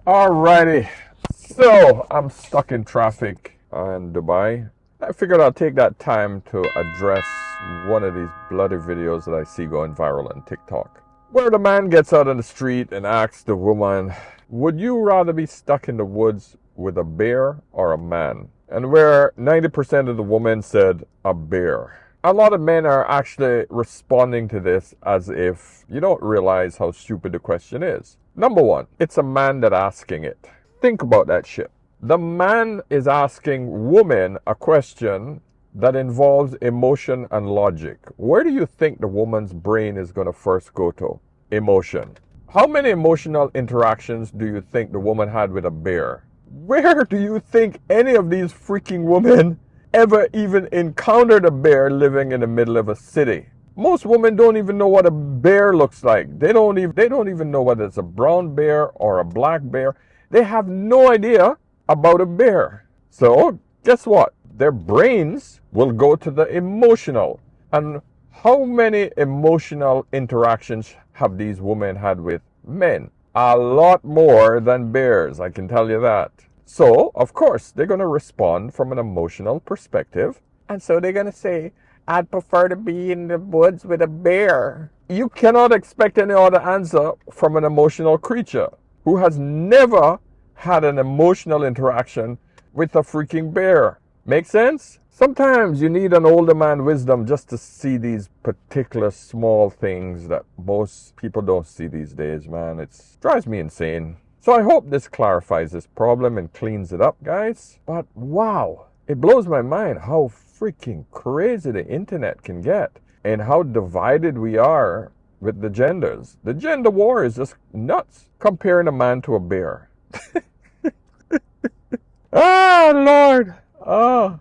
Alrighty, so I'm stuck in traffic in Dubai. I figured I'll take that time to address one of these bloody videos that I see going viral on TikTok, where the man gets out on the street and asks the woman, would you rather be stuck in the woods with a bear or a man? And where 90% of the women said a bear. A lot of men are actually responding to this as if you don't realize how stupid the question is. Number one, it's a man that asking it. Think about that shit. The man is asking woman a question that involves emotion and logic. Where do you think the woman's brain is going to first go to? Emotion. How many emotional interactions do you think the woman had with a bear? Where do you think any of these freaking women ever even encountered a bear living in the middle of a city? Most women don't even know what a bear looks like. They don't even know whether it's a brown bear or a black bear. They have no idea about a bear. So guess what? Their brains will go to the emotional. And how many emotional interactions have these women had with men? A lot more than bears, I can tell you that. So, of course, they're going to respond from an emotional perspective. And so they're going to say, I'd prefer to be in the woods with a bear. You cannot expect any other answer from an emotional creature who has never had an emotional interaction with a freaking bear. Make sense? Sometimes you need an older man wisdom just to see these particular small things that most people don't see these days, man. It drives me insane. So I hope this clarifies this problem and cleans it up, guys. But wow, it blows my mind how freaking crazy the internet can get and how divided we are with the genders. The gender war is just nuts, comparing a man to a bear. Ah, Lord. Oh,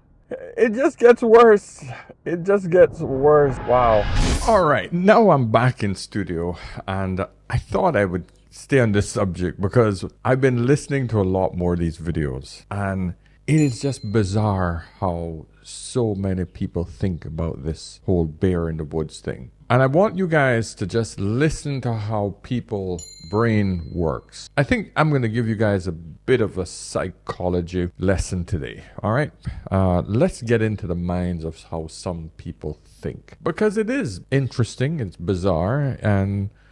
it just gets worse. It just gets worse. Wow. All right, now I'm back in studio, and I thought I would stay on this subject because I've been listening to a lot more of these videos, and it is just bizarre how so many people think about this whole bear in the woods thing. And I want you guys to just listen to how people's brain works. I think I'm going to give you guys a bit of a psychology lesson today. All right? Let's get into the minds of how some people think. Because it is interesting, it's bizarre,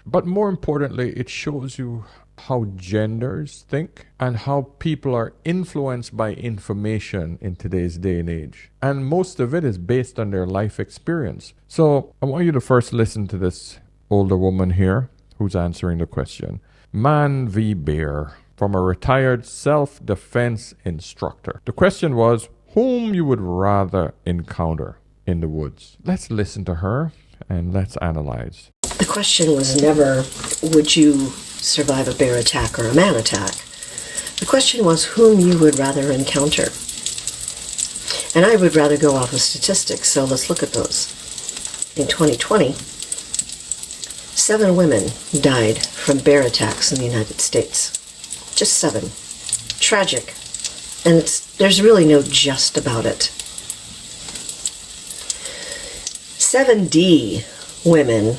but more importantly, it shows you how genders think and how people are influenced by information in today's day and age. And most of it is based on their life experience. So I want you to first listen to this older woman here who's answering the question. Man v. bear, from a retired self-defense instructor. The question was, whom you would rather encounter in the woods? Let's listen to her and let's analyze. The question was never, would you survive a bear attack or a man attack? The question was whom you would rather encounter. And I would rather go off of statistics, so let's look at those. In 2020, 7 women died from bear attacks in the United States. Just 7. Tragic. And there's really no just about it. 7D women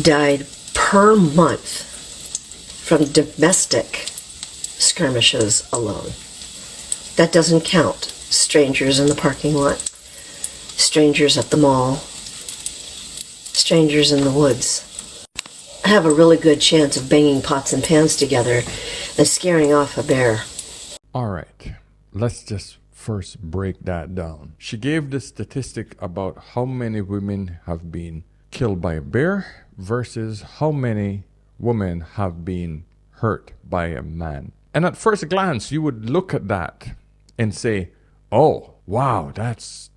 died per month from domestic skirmishes alone. That doesn't count strangers in the parking lot, strangers at the mall, strangers in the woods. I have a really good chance of banging pots and pans together and scaring off a bear. All right, let's just first break that down. She gave the statistic about how many women have been killed by a bear versus how many women have been hurt by a man. And at first glance, you would look at that and say, oh, wow, that's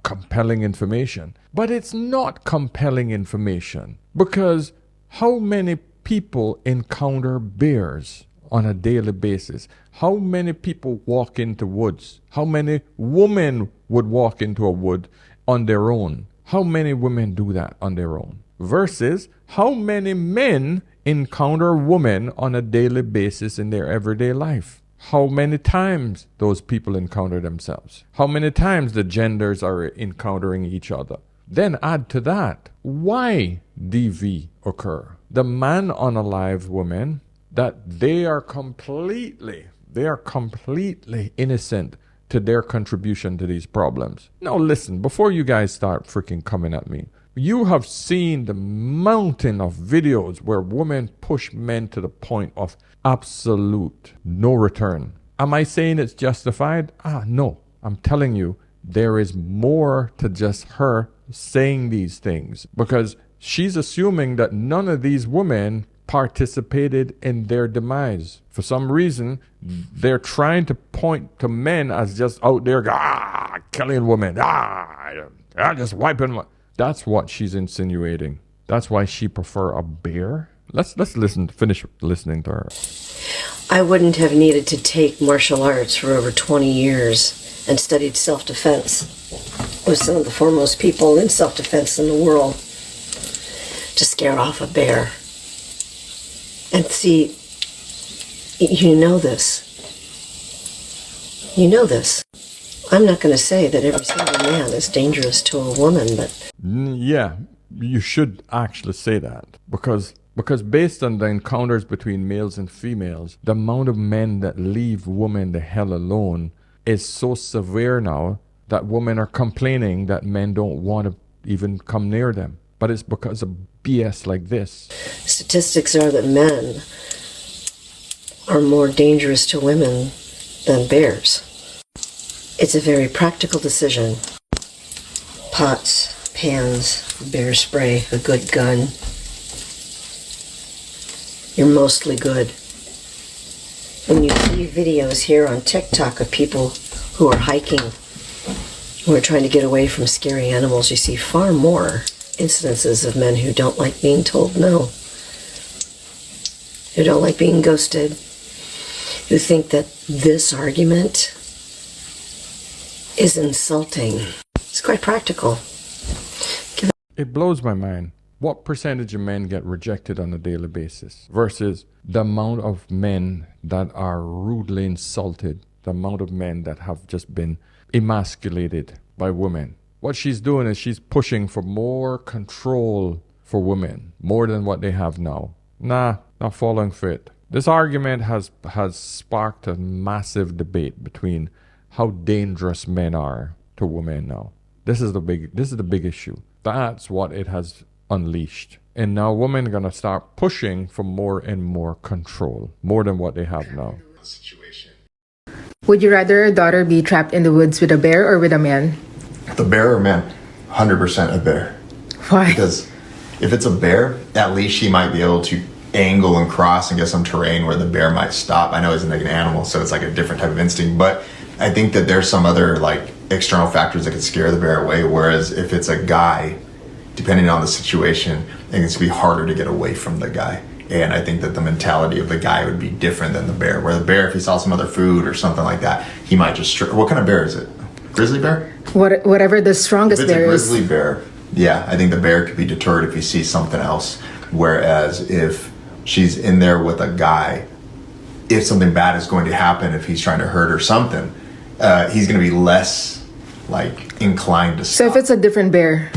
compelling information. But it's not compelling information because how many people encounter bears on a daily basis? How many people walk into woods? How many women would walk into a wood on their own? How many women do that on their own? Versus how many men encounter women on a daily basis in their everyday life? How many times those people encounter themselves? How many times the genders are encountering each other? Then add to that, why DV occur? The man on a live woman that they are completely innocent to their contribution to these problems. Now listen, before you guys start freaking coming at me, you have seen the mountain of videos where women push men to the point of absolute no return. Am I saying it's justified? No. I'm telling you, there is more to just her saying these things, because she's assuming that none of these women participated in their demise. For some reason, they're trying to point to men as just out there killing women, just wiping. That's what she's insinuating. That's why she prefer a bear. Let's finish listening to her. I wouldn't have needed to take martial arts for over 20 years and studied self-defense with some of the foremost people in self-defense in the world to scare off a bear. And see, you know this. You know this. I'm not going to say that every single man is dangerous to a woman, but... Yeah, you should actually say that. Because based on the encounters between males and females, the amount of men that leave women the hell alone is so severe now that women are complaining that men don't want to even come near them. But it's because of BS like this. Statistics are that men are more dangerous to women than bears. It's a very practical decision. Pots, pans, bear spray, a good gun. You're mostly good. When you see videos here on TikTok of people who are hiking, who are trying to get away from scary animals, you see far more incidences of men who don't like being told no, who don't like being ghosted, who think that this argument is insulting. It's quite practical. It blows my mind. What percentage of men get rejected on a daily basis versus the amount of men that are rudely insulted, the amount of men that have just been emasculated by women? What she's doing is she's pushing for more control for women, more than what they have now. Not following fit. This argument has sparked a massive debate between how dangerous men are to women now. This is the big issue. That's what it has unleashed. And now women are going to start pushing for more and more control, more than what they have now. Would you rather a daughter be trapped in the woods with a bear or with a man? The bear or man? 100% a bear. Why? Because if it's a bear, at least she might be able to angle and cross and get some terrain where the bear might stop. I know it's like an animal, so it's like a different type of instinct, but I think that there's some other like external factors that could scare the bear away, whereas if it's a guy, depending on the situation, I think it's going to be harder to get away from the guy. And I think that the mentality of the guy would be different than the bear. Where the bear, if he saw some other food or something like that, he might just... What kind of bear is it? Grizzly bear? Whatever the strongest bear is. If it's a grizzly bear, yeah, I think the bear could be deterred if he sees something else. Whereas if she's in there with a guy, if something bad is going to happen, if he's trying to hurt or something, he's going to be less like inclined to stop. So if it's a different bear...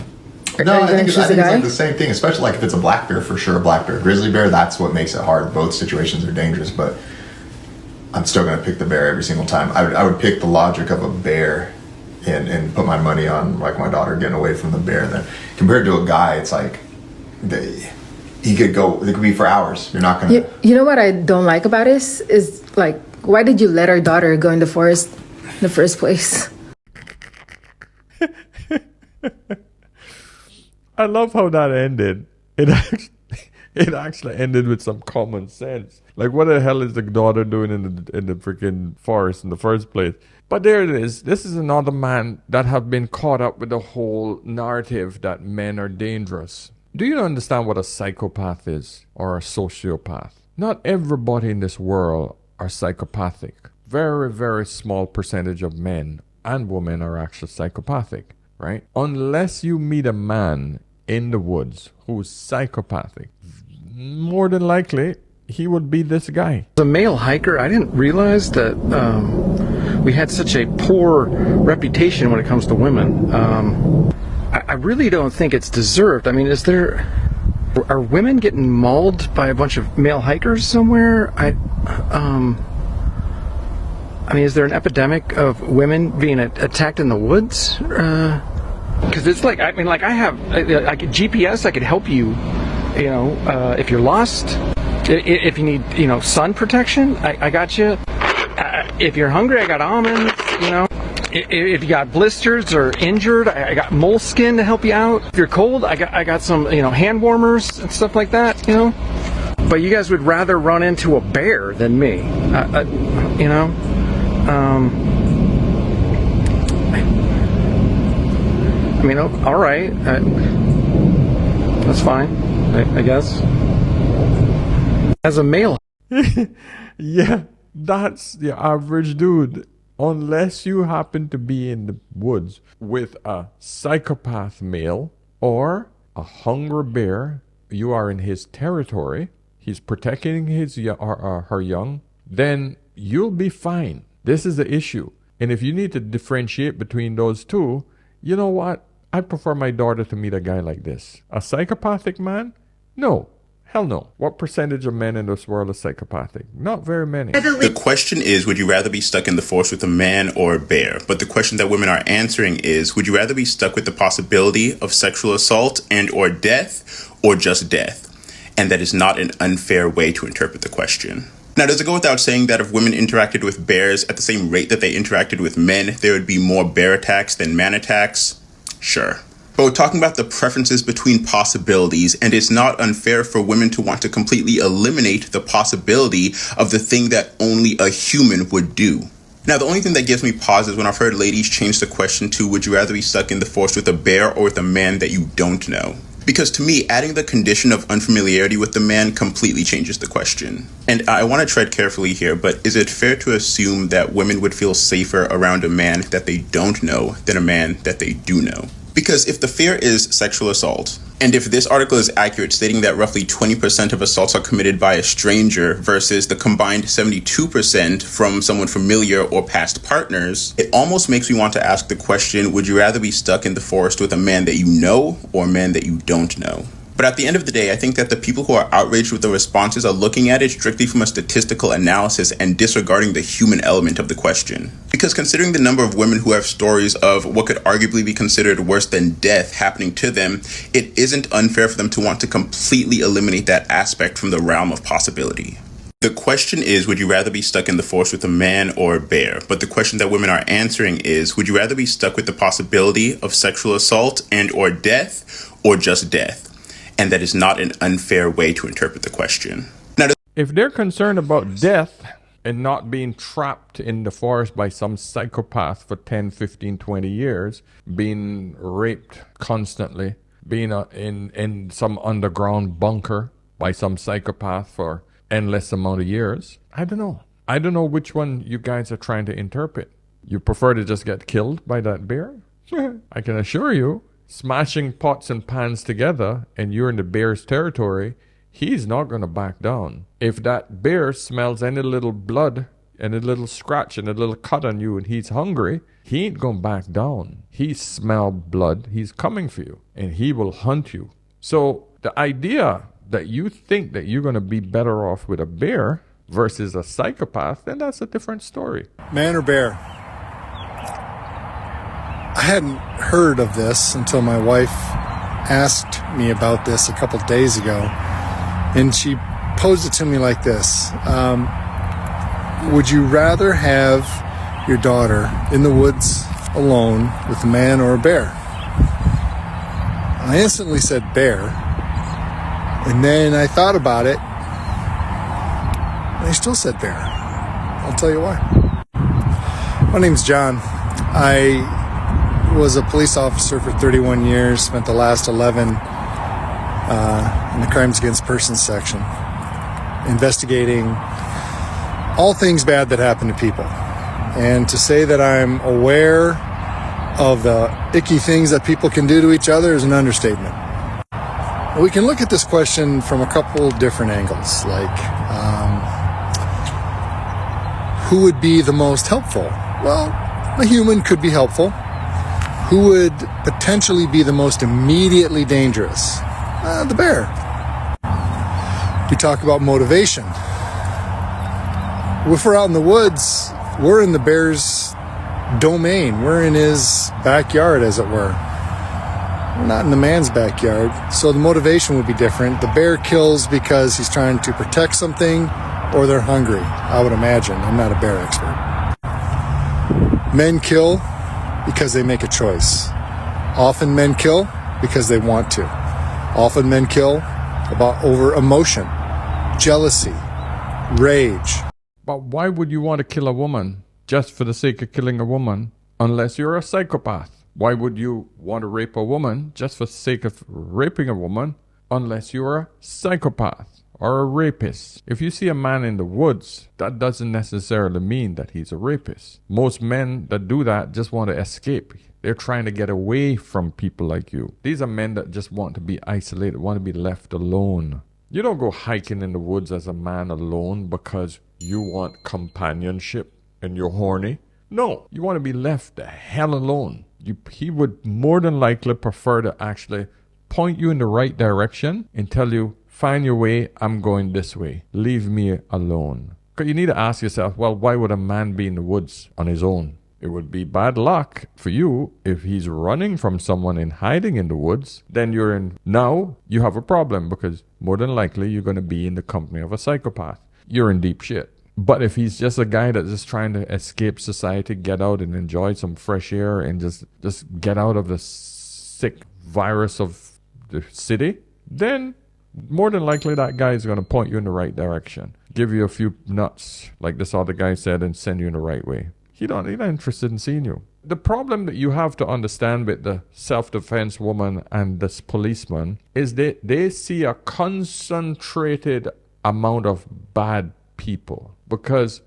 No, I think it's like the same thing, especially like if it's a black bear, for sure, a black bear. Grizzly bear, that's what makes it hard. Both situations are dangerous, but I'm still going to pick the bear every single time. I would pick the logic of a bear and put my money on like my daughter getting away from the bear. Then compared to a guy, it's like he could go, it could be for hours. You're not going to... You know what I don't like about this is like, why did you let our daughter go in the forest in the first place? I love how that ended. It actually ended with some common sense. Like, what the hell is the daughter doing in the freaking forest in the first place? But there it is. This is another man that have been caught up with the whole narrative that men are dangerous. Do you understand what a psychopath is or a sociopath? Not everybody in this world are psychopathic. Very, very small percentage of men and women are actually psychopathic, right? Unless you meet a man in the woods who's psychopathic, more than likely he would be this guy. As a male hiker, I didn't realize that we had such a poor reputation when it comes to women. I really don't think it's deserved. I mean, is there Are women getting mauled by a bunch of male hikers somewhere? I mean, is there an epidemic of women being attacked in the woods? Because it's like, I mean, like I have GPS. I could help you, if you're lost. If you need, sun protection, I got you. If you're hungry, I got almonds, If you got blisters or injured, I got moleskin to help you out. If you're cold, I got some, hand warmers and stuff like that, But you guys would rather run into a bear than me, I mean, all right, that's fine, I guess. As a male. Yeah, that's the average dude. Unless you happen to be in the woods with a psychopath male or a hungry bear, you are in his territory, he's protecting his her young, then you'll be fine. This is the issue. And if you need to differentiate between those two, you know what? I prefer my daughter to meet a guy like this. A psychopathic man? No. Hell no. What percentage of men in this world are psychopathic? Not very many. The question is, would you rather be stuck in the forest with a man or a bear? But the question that women are answering is, would you rather be stuck with the possibility of sexual assault and or death, or just death? And that is not an unfair way to interpret the question. Now, does it go without saying that if women interacted with bears at the same rate that they interacted with men, there would be more bear attacks than man attacks? Sure. But we're talking about the preferences between possibilities, and it's not unfair for women to want to completely eliminate the possibility of the thing that only a human would do. Now, the only thing that gives me pause is when I've heard ladies change the question to, would you rather be stuck in the forest with a bear or with a man that you don't know? Because to me, adding the condition of unfamiliarity with the man completely changes the question. And I want to tread carefully here, but is it fair to assume that women would feel safer around a man that they don't know than a man that they do know? Because if the fear is sexual assault, and if this article is accurate, stating that roughly 20% of assaults are committed by a stranger versus the combined 72% from someone familiar or past partners, it almost makes me want to ask the question, would you rather be stuck in the forest with a man that you know or a man that you don't know? But at the end of the day, I think that the people who are outraged with the responses are looking at it strictly from a statistical analysis and disregarding the human element of the question. Because considering the number of women who have stories of what could arguably be considered worse than death happening to them, it isn't unfair for them to want to completely eliminate that aspect from the realm of possibility. The question is, would you rather be stuck in the forest with a man or a bear? But the question that women are answering is, would you rather be stuck with the possibility of sexual assault and or death, or just death? And that is not an unfair way to interpret the question. Now, if they're concerned about death and not being trapped in the forest by some psychopath for 10, 15, 20 years, being raped constantly, being in some underground bunker by some psychopath for endless amount of years, I don't know. I don't know which one you guys are trying to interpret. You prefer to just get killed by that bear? I can assure you, smashing pots and pans together and you're in the bear's territory, he's not going to back down. If that bear smells any little blood and a little scratch and a little cut on you and he's hungry, he ain't going to back down. He smell blood, he's coming for you and he will hunt you. So the idea that you think that you're going to be better off with a bear versus a psychopath, then that's a different story. Man or bear? I hadn't heard of this until my wife asked me about this a couple days ago, and she posed it to me like this. Would you rather have your daughter in the woods alone with a man or a bear? I instantly said bear, and then I thought about it, and I still said bear. I'll tell you why. My name's John. I was a police officer for 31 years, spent the last 11 in the Crimes Against Persons section, investigating all things bad that happen to people. And to say that I'm aware of the icky things that people can do to each other is an understatement. We can look at this question from a couple different angles, like who would be the most helpful? Well, a human could be helpful. Who would potentially be the most immediately dangerous? The bear. We talk about motivation. If we're out in the woods, we're in the bear's domain. We're in his backyard, as it were. We're not in the man's backyard, so the motivation would be different. The bear kills because he's trying to protect something, or they're hungry, I would imagine. I'm not a bear expert. Men kill because they make a choice. Often men kill because they want to. Often men kill over emotion, jealousy, rage. But why would you want to kill a woman just for the sake of killing a woman unless you're a psychopath? Why would you want to rape a woman just for the sake of raping a woman unless you're a psychopath or a rapist? If you see a man in the woods, that doesn't necessarily mean that he's a rapist. Most men that do that just want to escape. They're trying to get away from people like you. These are men that just want to be isolated, want to be left alone. You don't go hiking in the woods as a man alone because you want companionship and you're horny. No, you want to be left the hell alone. He would more than likely prefer to actually point you in the right direction and tell you, find your way, I'm going this way. Leave me alone. Because you need to ask yourself, well, why would a man be in the woods on his own? It would be bad luck for you if he's running from someone and hiding in the woods. Then now you have a problem because more than likely you're going to be in the company of a psychopath. You're in deep shit. But if he's just a guy that's just trying to escape society, get out and enjoy some fresh air and just get out of the sick virus of the city, then more than likely that guy is going to point you in the right direction. Give you a few nuts, like this other guy said, and send you in the right way. He's not interested in seeing you. The problem that you have to understand with the self-defense woman and this policeman is they see a concentrated amount of bad people. Because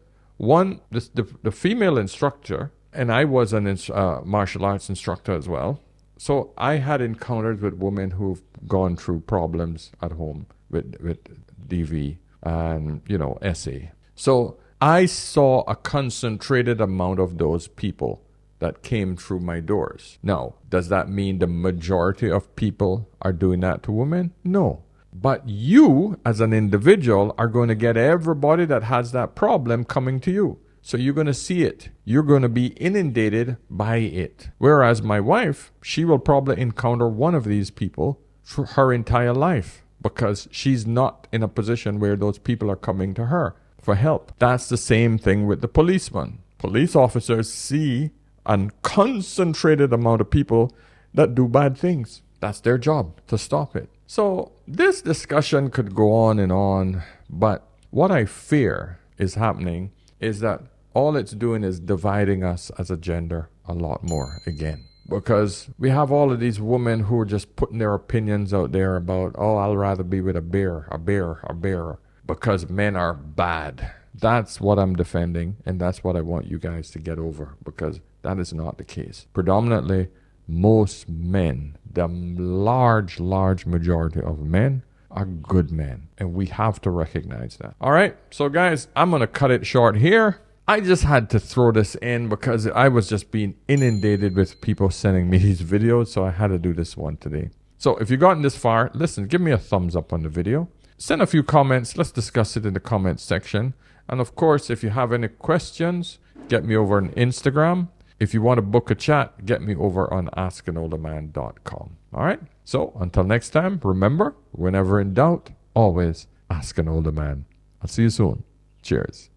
the female instructor, and I was an martial arts instructor as well, so I had encounters with women who've gone through problems at home with DV and, SA. So I saw a concentrated amount of those people that came through my doors. Now, does that mean the majority of people are doing that to women? No. But you, as an individual, are going to get everybody that has that problem coming to you. So you're going to see it. You're going to be inundated by it. Whereas my wife, she will probably encounter one of these people for her entire life because she's not in a position where those people are coming to her for help. That's the same thing with the policeman. Police officers see a concentrated amount of people that do bad things. That's their job, to stop it. So this discussion could go on, but what I fear is happening is that all it's doing is dividing us as a gender a lot more again. Because we have all of these women who are just putting their opinions out there about, I'll rather be with a bear, because men are bad. That's what I'm defending, and that's what I want you guys to get over, because that is not the case. Predominantly, most men, the large majority of men are good men, and we have to recognize that. All right, so guys, I'm going to cut it short here. I just had to throw this in because I was just being inundated with people sending me these videos, so I had to do this one today. So if you've gotten this far, listen, give me a thumbs up on the video. Send a few comments. Let's discuss it in the comments section. And of course, if you have any questions, get me over on Instagram. If you want to book a chat, get me over on askanolderman.com. All right? So until next time, remember, whenever in doubt, always ask an older man. I'll see you soon. Cheers.